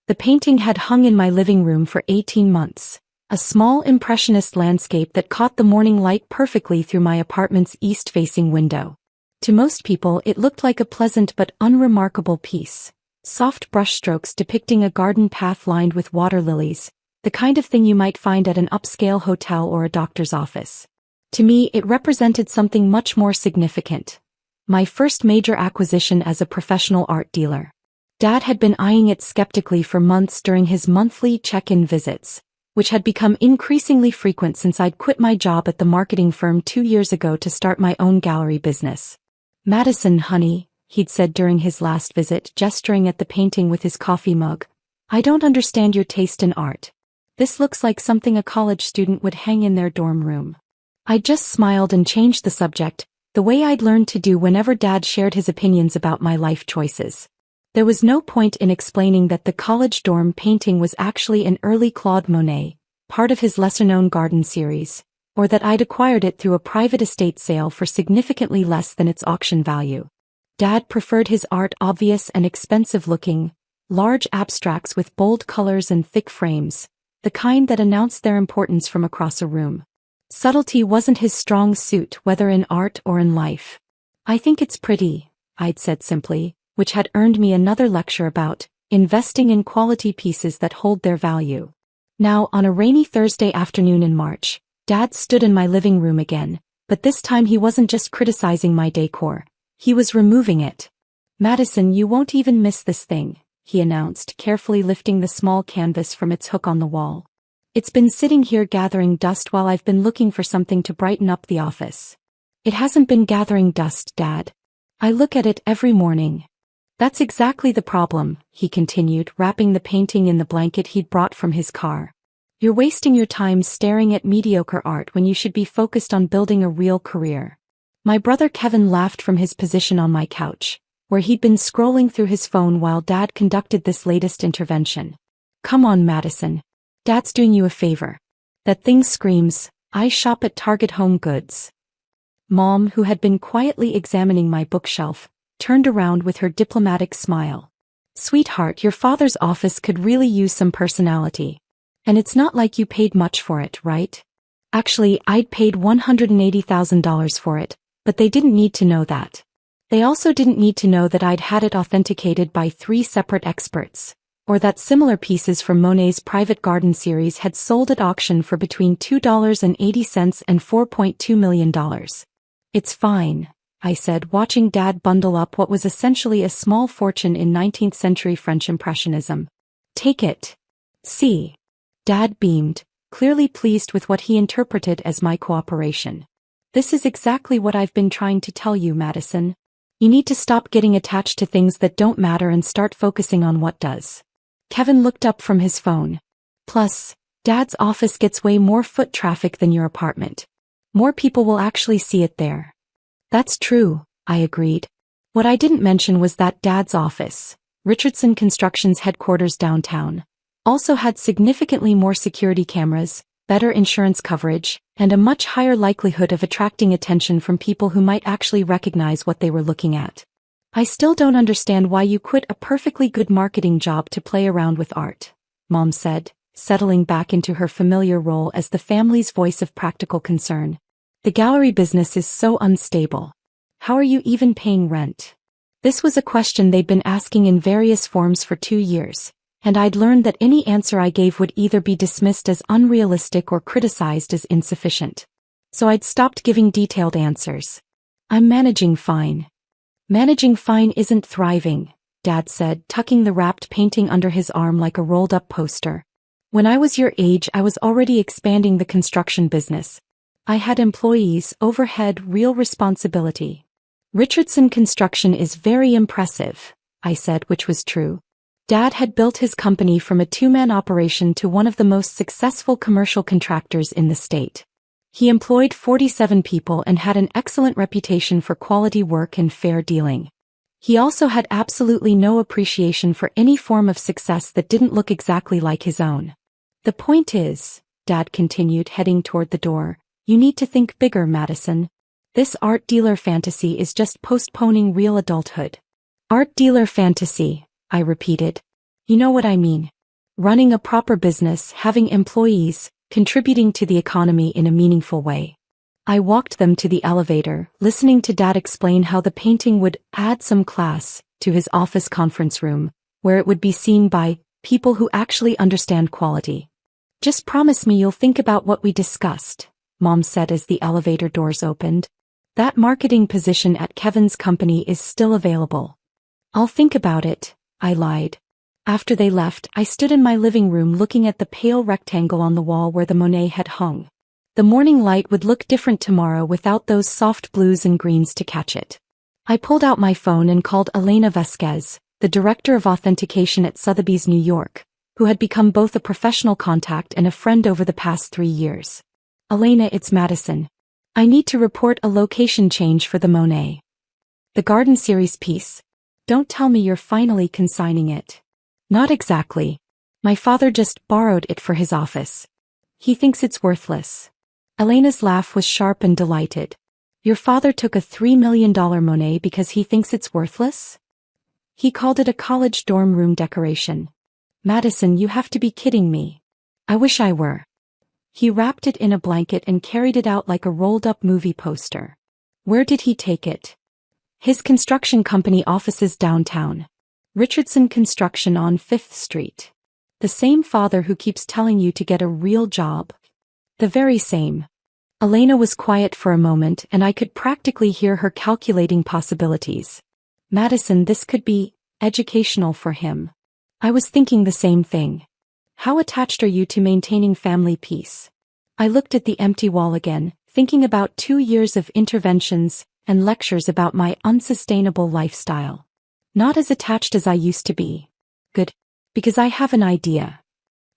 The painting had hung in my living room for 18 months. A small impressionist landscape that caught the morning light perfectly through my apartment's east-facing window. To most people it looked like a pleasant but unremarkable piece. Soft brushstrokes depicting a garden path lined with water lilies, the kind of thing you might find at an upscale hotel or a doctor's office. To me it represented something much more significant. My first major acquisition as a professional art dealer. Dad had been eyeing it skeptically for months during his monthly check-in visits, which had become increasingly frequent since I'd quit my job at the marketing firm 2 years ago to start my own gallery business. "Madison, honey," he'd said during his last visit, gesturing at the painting with his coffee mug, "I don't understand your taste in art. This looks like something a college student would hang in their dorm room." I just smiled and changed the subject, the way I'd learned to do whenever Dad shared his opinions about my life choices. There was no point in explaining that the college dorm painting was actually an early Claude Monet, part of his lesser-known garden series, or that I'd acquired it through a private estate sale for significantly less than its auction value. Dad preferred his art obvious and expensive-looking, large abstracts with bold colors and thick frames, the kind that announced their importance from across a room. Subtlety wasn't his strong suit, whether in art or in life. "I think it's pretty," I'd said simply, which had earned me another lecture about investing in quality pieces that hold their value. Now, on a rainy Thursday afternoon in March, Dad stood in my living room again, but this time he wasn't just criticizing my decor. He was removing it. "Madison, you won't even miss this thing," he announced, carefully lifting the small canvas from its hook on the wall. "It's been sitting here gathering dust while I've been looking for something to brighten up the office." "It hasn't been gathering dust, Dad. I look at it every morning." "That's exactly the problem," he continued, wrapping the painting in the blanket he'd brought from his car. "You're wasting your time staring at mediocre art when you should be focused on building a real career." My brother Kevin laughed from his position on my couch, where he'd been scrolling through his phone while Dad conducted this latest intervention. "Come on, Madison. Dad's doing you a favor. That thing screams, 'I shop at Target Home Goods.'" Mom, who had been quietly examining my bookshelf, turned around with her diplomatic smile. "Sweetheart, your father's office could really use some personality. And it's not like you paid much for it, right?" "Actually, I'd paid $180,000 for it, but they didn't need to know that. They also didn't need to know that I'd had it authenticated by 3 separate experts, or that similar pieces from Monet's private garden series had sold at auction for between $2.80 and $4.2 million. "It's fine," I said, watching Dad bundle up what was essentially a small fortune in 19th century French Impressionism. "Take it. See." Dad beamed, clearly pleased with what he interpreted as my cooperation. "This is exactly what I've been trying to tell you, Madison. You need to stop getting attached to things that don't matter and start focusing on what does." Kevin looked up from his phone. "Plus, Dad's office gets way more foot traffic than your apartment. More people will actually see it there." "That's true," I agreed. What I didn't mention was that Dad's office, Richardson Construction's headquarters downtown, also had significantly more security cameras, better insurance coverage, and a much higher likelihood of attracting attention from people who might actually recognize what they were looking at. "I still don't understand why you quit a perfectly good marketing job to play around with art," Mom said, settling back into her familiar role as the family's voice of practical concern. "The gallery business is so unstable. How are you even paying rent?" This was a question they'd been asking in various forms for 2 years, and I'd learned that any answer I gave would either be dismissed as unrealistic or criticized as insufficient. So I'd stopped giving detailed answers. "I'm managing fine." "Managing fine isn't thriving," Dad said, tucking the wrapped painting under his arm like a rolled-up poster. "When I was your age, I was already expanding the construction business. I had employees, overhead, real responsibility." "Richardson Construction is very impressive," I said, which was true. Dad had built his company from a 2-man operation to one of the most successful commercial contractors in the state. He employed 47 people and had an excellent reputation for quality work and fair dealing. He also had absolutely no appreciation for any form of success that didn't look exactly like his own. "The point is," Dad continued, heading toward the door, "you need to think bigger, Madison. This art dealer fantasy is just postponing real adulthood." "Art dealer fantasy," I repeated. "You know what I mean." running a proper business, having employees, contributing to the economy in a meaningful way. I walked them to the elevator, listening to Dad explain how the painting would add some class to his office conference room, where it would be seen by people who actually understand quality. "Just promise me you'll think about what we discussed," Mom said as the elevator doors opened. "That marketing position at Kevin's company is still available." "I'll think about it," I lied. After they left, I stood in my living room looking at the pale rectangle on the wall where the Monet had hung. The morning light would look different tomorrow without those soft blues and greens to catch it. I pulled out my phone and called Elena Vasquez, the director of authentication at Sotheby's New York, who had become both a professional contact and a friend over the past 3 years. "Elena, it's Madison. I need to report a location change for the Monet. The Garden Series piece. Don't tell me you're finally consigning it." "Not exactly. My father just borrowed it for his office. He thinks it's worthless." Elena's laugh was sharp and delighted. "Your father took a $3 million Monet because he thinks it's worthless? He called it a college dorm room decoration. Madison, you have to be kidding me." "I wish I were." "He wrapped it in a blanket and carried it out like a rolled-up movie poster." "Where did he take it?" "His construction company offices downtown. Richardson Construction on 5th Street. The same father who keeps telling you to get a real job." "The very same." Elena was quiet for a moment and I could practically hear her calculating possibilities. "Madison, this could be educational for him." I was thinking the same thing. "How attached are you to maintaining family peace?" I looked at the empty wall again, thinking about 2 years of interventions and lectures about my unsustainable lifestyle. "Not as attached as I used to be." "Good. Because I have an idea."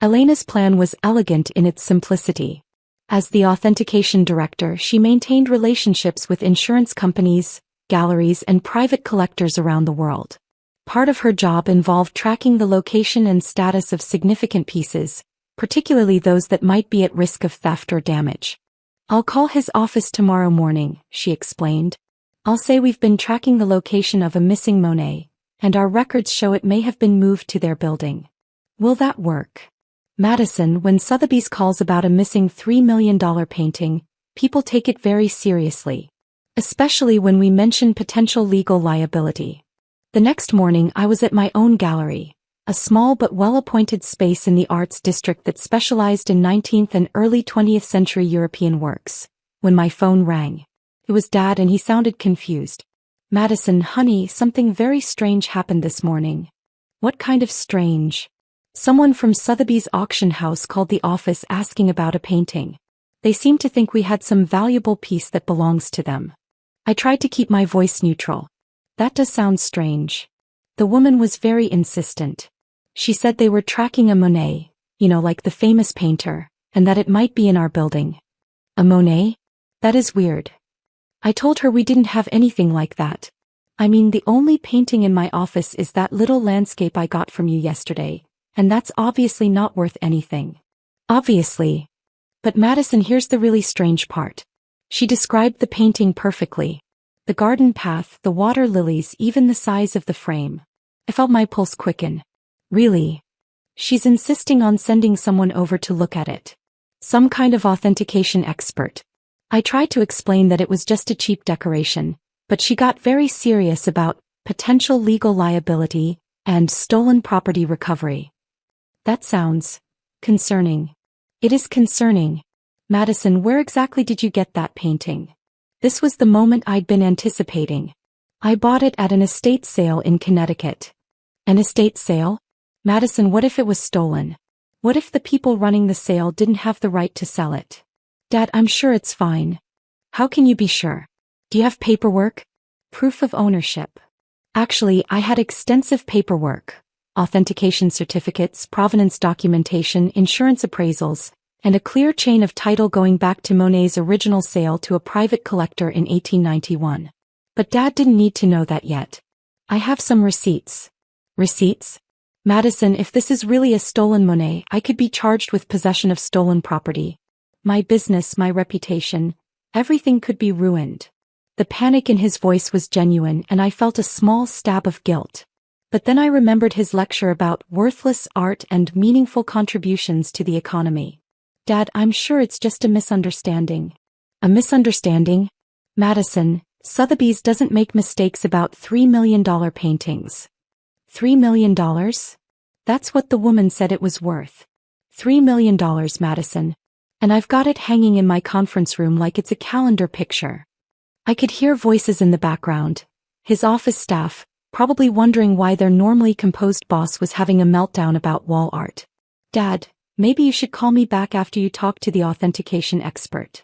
Elena's plan was elegant in its simplicity. As the authentication director, she maintained relationships with insurance companies, galleries, and private collectors around the world. Part of her job involved tracking the location and status of significant pieces, particularly those that might be at risk of theft or damage. "I'll call his office tomorrow morning," she explained. "I'll say we've been tracking the location of a missing Monet, and our records show it may have been moved to their building." "Will that work?" "Madison, when Sotheby's calls about a missing $3 million painting, people take it very seriously. Especially when we mention potential legal liability." The next morning I was at my own gallery, a small but well-appointed space in the arts district that specialized in 19th and early 20th century European works, when my phone rang. It was Dad and he sounded confused. "Madison, honey, something very strange happened this morning." "What kind of strange?" "Someone from Sotheby's auction house called the office asking about a painting. They seem to think we had some valuable piece that belongs to them." I tried to keep my voice neutral. "That does sound strange." The woman was very insistent. She said they were tracking a Monet, like the famous painter, and that it might be in our building. "A Monet? That is weird." I told her we didn't have anything like that. "I mean, the only painting in my office is that little landscape I got from you yesterday, and that's obviously not worth anything." "Obviously." "But Madison, here's the really strange part." She described the painting perfectly. The garden path, the water lilies, even the size of the frame. I felt my pulse quicken. "Really? She's insisting on sending someone over to look at it. Some kind of authentication expert." I tried to explain that it was just a cheap decoration, but she got very serious about potential legal liability and stolen property recovery. "That sounds concerning." "It is concerning." "Madison, where exactly did you get that painting?" This was the moment I'd been anticipating. "I bought it at an estate sale in Connecticut." "An estate sale?" "Madison, what if it was stolen? What if the people running the sale didn't have the right to sell it?" "Dad, I'm sure it's fine." "How can you be sure? Do you have paperwork? Proof of ownership?" Actually, I had extensive paperwork. Authentication certificates, provenance documentation, insurance appraisals, and a clear chain of title going back to Monet's original sale to a private collector in 1891. But Dad didn't need to know that yet. "I have some receipts." "Receipts?" "Madison, if this is really a stolen Monet, I could be charged with possession of stolen property. My business, my reputation, everything could be ruined." The panic in his voice was genuine and I felt a small stab of guilt. But then I remembered his lecture about worthless art and meaningful contributions to the economy. Dad, I'm sure it's just a misunderstanding. A misunderstanding? Madison, Sotheby's doesn't make mistakes about $3 million paintings. $3 million? That's what the woman said it was worth. $3 million, Madison. And I've got it hanging in my conference room like it's a calendar picture. I could hear voices in the background. His office staff, probably wondering why their normally composed boss was having a meltdown about wall art. Dad, maybe you should call me back after you talk to the authentication expert.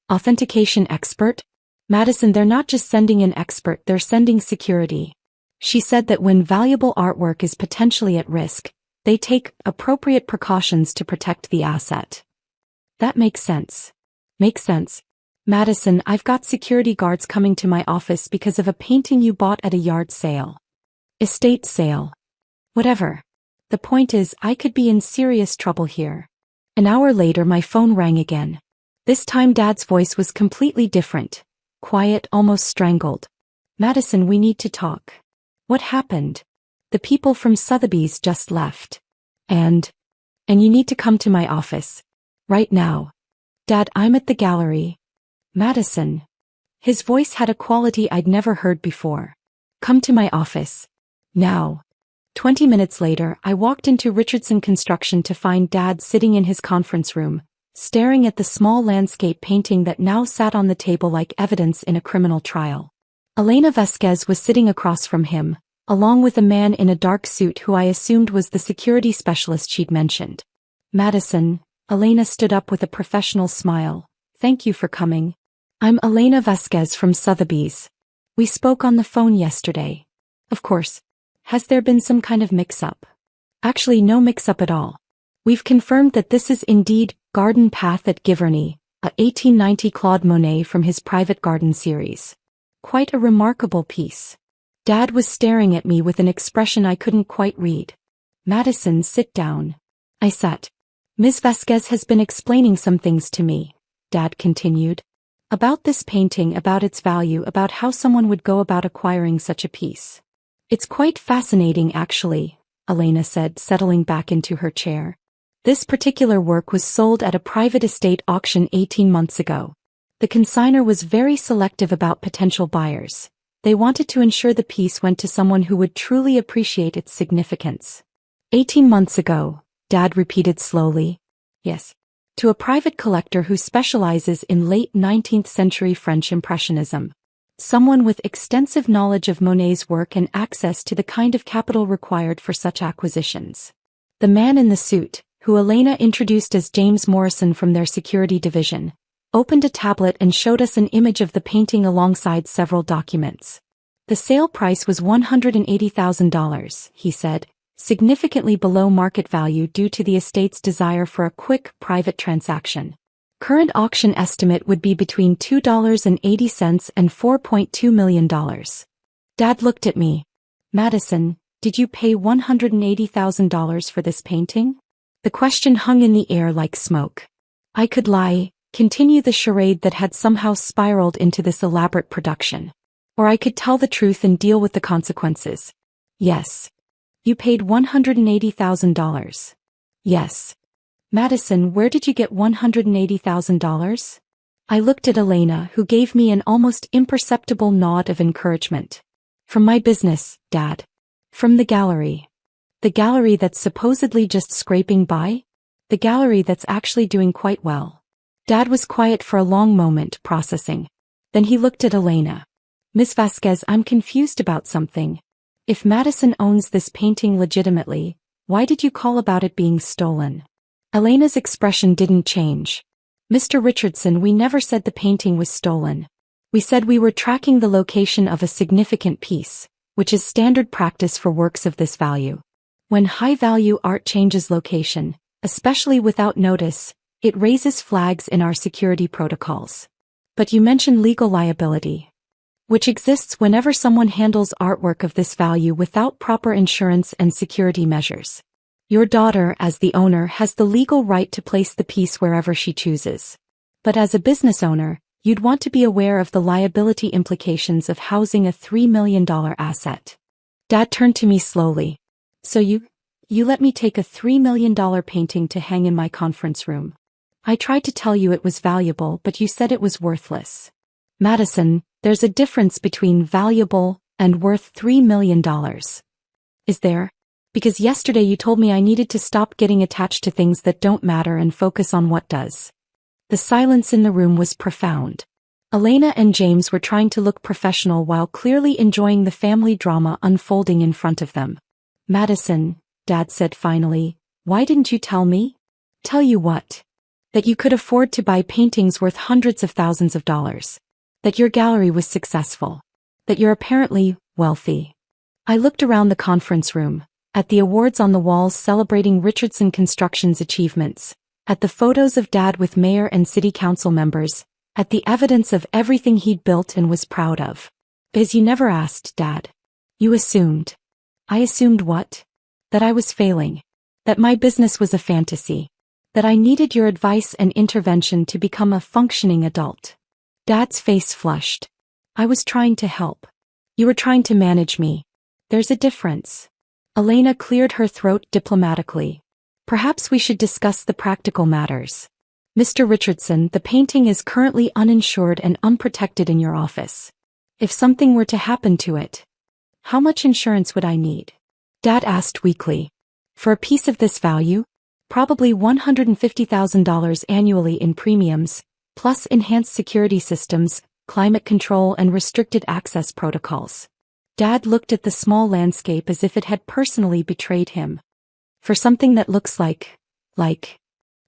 Authentication expert? Madison, they're not just sending an expert, they're sending security. She said that when valuable artwork is potentially at risk, they take appropriate precautions to protect the asset. That makes sense. Makes sense. Madison, I've got security guards coming to my office because of a painting you bought at a yard sale. Estate sale. Whatever. The point is, I could be in serious trouble here. An hour later, my phone rang again. This time Dad's voice was completely different. Quiet, almost strangled. Madison, we need to talk. What happened? The people from Sotheby's just left. And you need to come to my office. Right now. Dad, I'm at the gallery. Madison. His voice had a quality I'd never heard before. Come to my office. Now. 20 minutes later, I walked into Richardson Construction to find Dad sitting in his conference room, staring at the small landscape painting that now sat on the table like evidence in a criminal trial. Elena Vasquez was sitting across from him, along with a man in a dark suit who I assumed was the security specialist she'd mentioned. Madison, Elena stood up with a professional smile. Thank you for coming. I'm Elena Vasquez from Sotheby's. We spoke on the phone yesterday. Of course. Has there been some kind of mix-up? Actually, no mix-up at all. We've confirmed that this is indeed Garden Path at Giverny, a 1890 Claude Monet from his private garden series. Quite a remarkable piece. Dad was staring at me with an expression I couldn't quite read. Madison, sit down. I sat. Ms. Vasquez has been explaining some things to me, Dad continued. About this painting, about its value, about how someone would go about acquiring such a piece. It's quite fascinating actually, Elena said, settling back into her chair. This particular work was sold at a private estate auction 18 months ago. The consignor was very selective about potential buyers. They wanted to ensure the piece went to someone who would truly appreciate its significance. 18 months ago, Dad repeated slowly. Yes. To a private collector who specializes in late 19th century French Impressionism. Someone with extensive knowledge of Monet's work and access to the kind of capital required for such acquisitions. The man in the suit, who Elena introduced as James Morrison from their security division, opened a tablet and showed us an image of the painting alongside several documents. The sale price was $180,000, he said, significantly below market value due to the estate's desire for a quick, private transaction. Current auction estimate would be between $2.80 and $4.2 million. Dad looked at me. Madison, did you pay $180,000 for this painting? The question hung in the air like smoke. I could lie, continue the charade that had somehow spiraled into this elaborate production. Or I could tell the truth and deal with the consequences. Yes. You paid $180,000. Yes. Madison, where did you get $180,000? I looked at Elena, who gave me an almost imperceptible nod of encouragement. From my business, Dad. From the gallery. The gallery that's supposedly just scraping by? The gallery that's actually doing quite well. Dad was quiet for a long moment, processing. Then he looked at Elena. Miss Vasquez, I'm confused about something. If Madison owns this painting legitimately, why did you call about it being stolen? Elena's expression didn't change. Mr. Richardson, we never said the painting was stolen. We said we were tracking the location of a significant piece, which is standard practice for works of this value. When high-value art changes location, especially without notice, it raises flags in our security protocols. But you mentioned legal liability, which exists whenever someone handles artwork of this value without proper insurance and security measures. Your daughter, as the owner, has the legal right to place the piece wherever she chooses. But as a business owner, you'd want to be aware of the liability implications of housing a $3 million asset. Dad turned to me slowly. So you let me take a $3 million painting to hang in my conference room. I tried to tell you it was valuable, but you said it was worthless. Madison, there's a difference between valuable and worth $3 million. Is there? Because yesterday you told me I needed to stop getting attached to things that don't matter and focus on what does. The silence in the room was profound. Elena and James were trying to look professional while clearly enjoying the family drama unfolding in front of them. Madison, Dad said finally, why didn't you tell me? Tell you what? That you could afford to buy paintings worth hundreds of thousands of dollars. That your gallery was successful. That you're apparently wealthy. I looked around the conference room, at the awards on the walls celebrating Richardson Construction's achievements, at the photos of Dad with mayor and city council members, at the evidence of everything he'd built and was proud of. Because you never asked, Dad. You assumed. I assumed what? That I was failing. That my business was a fantasy. That I needed your advice and intervention to become a functioning adult. Dad's face flushed. I was trying to help. You were trying to manage me. There's a difference. Elena cleared her throat diplomatically. Perhaps we should discuss the practical matters. Mr. Richardson, the painting is currently uninsured and unprotected in your office. If something were to happen to it, how much insurance would I need? Dad asked weakly. For a piece of this value? Probably $150,000 annually in premiums, plus enhanced security systems, climate control and restricted access protocols. Dad looked at the small landscape as if it had personally betrayed him. For something that looks like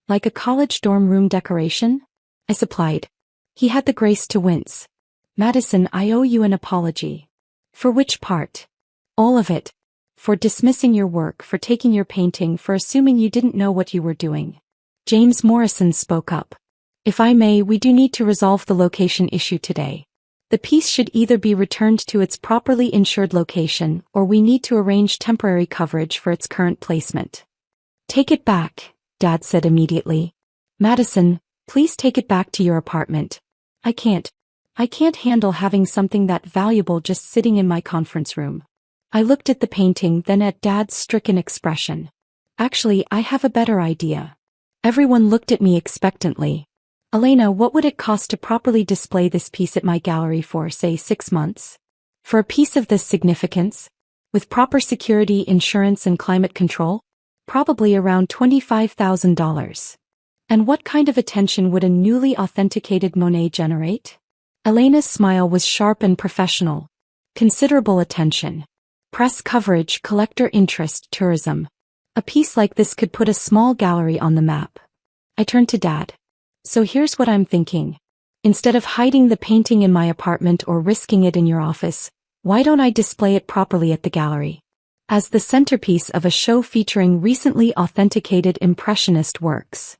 a college dorm room decoration? I supplied. He had the grace to wince. Madison, I owe you an apology. For which part? All of it. For dismissing your work, for taking your painting, for assuming you didn't know what you were doing. James Morrison spoke up. If I may, we do need to resolve the location issue today. The piece should either be returned to its properly insured location, or we need to arrange temporary coverage for its current placement. Take it back, Dad said immediately. Madison, please take it back to your apartment. I can't handle having something that valuable just sitting in my conference room. I looked at the painting, then at Dad's stricken expression. Actually, I have a better idea. Everyone looked at me expectantly. Elena, what would it cost to properly display this piece at my gallery for, say, 6 months? For a piece of this significance? With proper security, insurance and climate control? Probably around $25,000. And what kind of attention would a newly authenticated Monet generate? Elena's smile was sharp and professional. Considerable attention. Press coverage, collector interest, tourism. A piece like this could put a small gallery on the map. I turned to Dad. So here's what I'm thinking. Instead of hiding the painting in my apartment or risking it in your office, why don't I display it properly at the gallery? As the centerpiece of a show featuring recently authenticated Impressionist works.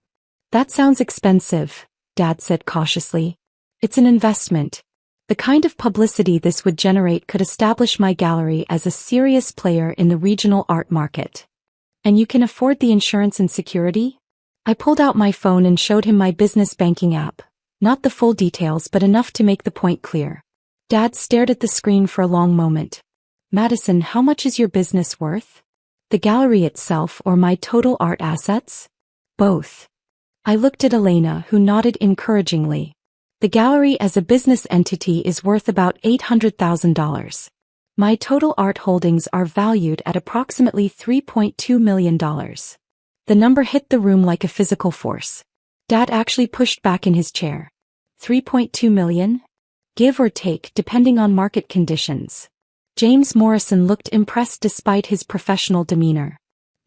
That sounds expensive, Dad said cautiously. It's an investment. The kind of publicity this would generate could establish my gallery as a serious player in the regional art market. And you can afford the insurance and security? I pulled out my phone and showed him my business banking app. Not the full details, but enough to make the point clear. Dad stared at the screen for a long moment. Madison, how much is your business worth? The gallery itself or my total art assets? Both. I looked at Elena, who nodded encouragingly. The gallery as a business entity is worth about $800,000. My total art holdings are valued at approximately $3.2 million. The number hit the room like a physical force. Dad actually pushed back in his chair. 3.2 million? Give or take, depending on market conditions. James Morrison looked impressed despite his professional demeanor.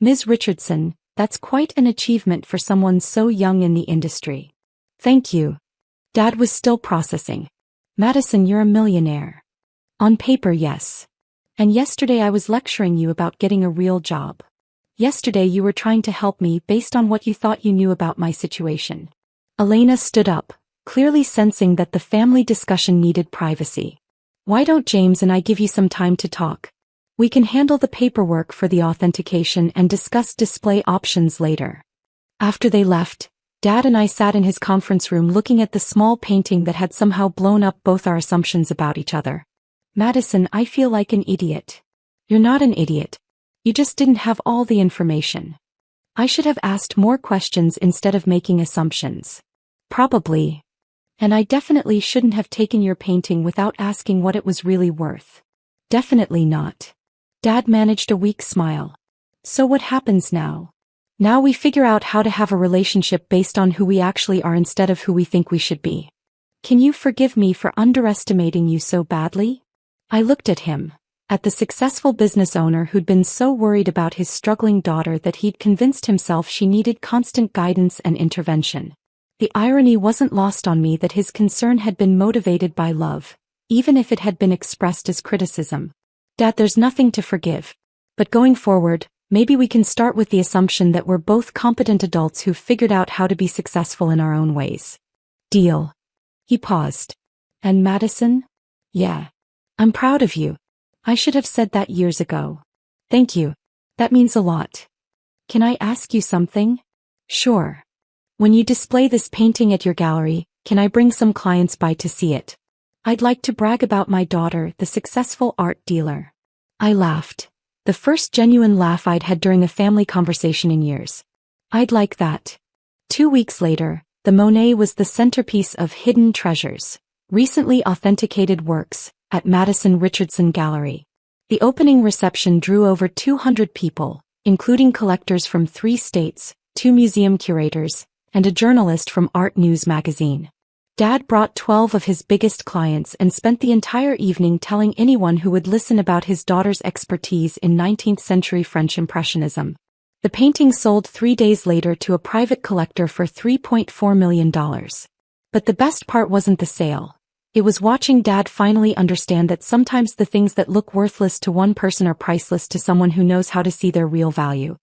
Ms. Richardson, that's quite an achievement for someone so young in the industry. Thank you. Dad was still processing. Madison, you're a millionaire. On paper, yes. And yesterday I was lecturing you about getting a real job. Yesterday you were trying to help me based on what you thought you knew about my situation. Elena stood up, clearly sensing that the family discussion needed privacy. Why don't James and I give you some time to talk? We can handle the paperwork for the authentication and discuss display options later. After they left, Dad and I sat in his conference room looking at the small painting that had somehow blown up both our assumptions about each other. Madison, I feel like an idiot. You're not an idiot. You just didn't have all the information. I should have asked more questions instead of making assumptions. Probably. And I definitely shouldn't have taken your painting without asking what it was really worth. Definitely not. Dad managed a weak smile. So what happens now? Now we figure out how to have a relationship based on who we actually are instead of who we think we should be. Can you forgive me for underestimating you so badly? I looked at him, at the successful business owner who'd been so worried about his struggling daughter that he'd convinced himself she needed constant guidance and intervention. The irony wasn't lost on me that his concern had been motivated by love, even if it had been expressed as criticism. Dad, there's nothing to forgive. But going forward, maybe we can start with the assumption that we're both competent adults who've figured out how to be successful in our own ways. Deal. He paused. And Madison? Yeah. I'm proud of you. I should have said that years ago. Thank you. That means a lot. Can I ask you something? Sure. When you display this painting at your gallery, can I bring some clients by to see it? I'd like to brag about my daughter, the successful art dealer. I laughed. The first genuine laugh I'd had during a family conversation in years. I'd like that. 2 weeks later, the Monet was the centerpiece of Hidden Treasures, recently authenticated works, at Madison Richardson Gallery. The opening reception drew over 200 people, including collectors from 3 states, 2 museum curators, and a journalist from Art News magazine. Dad brought 12 of his biggest clients and spent the entire evening telling anyone who would listen about his daughter's expertise in 19th-century French Impressionism. The painting sold 3 days later to a private collector for $3.4 million. But the best part wasn't the sale. It was watching Dad finally understand that sometimes the things that look worthless to one person are priceless to someone who knows how to see their real value.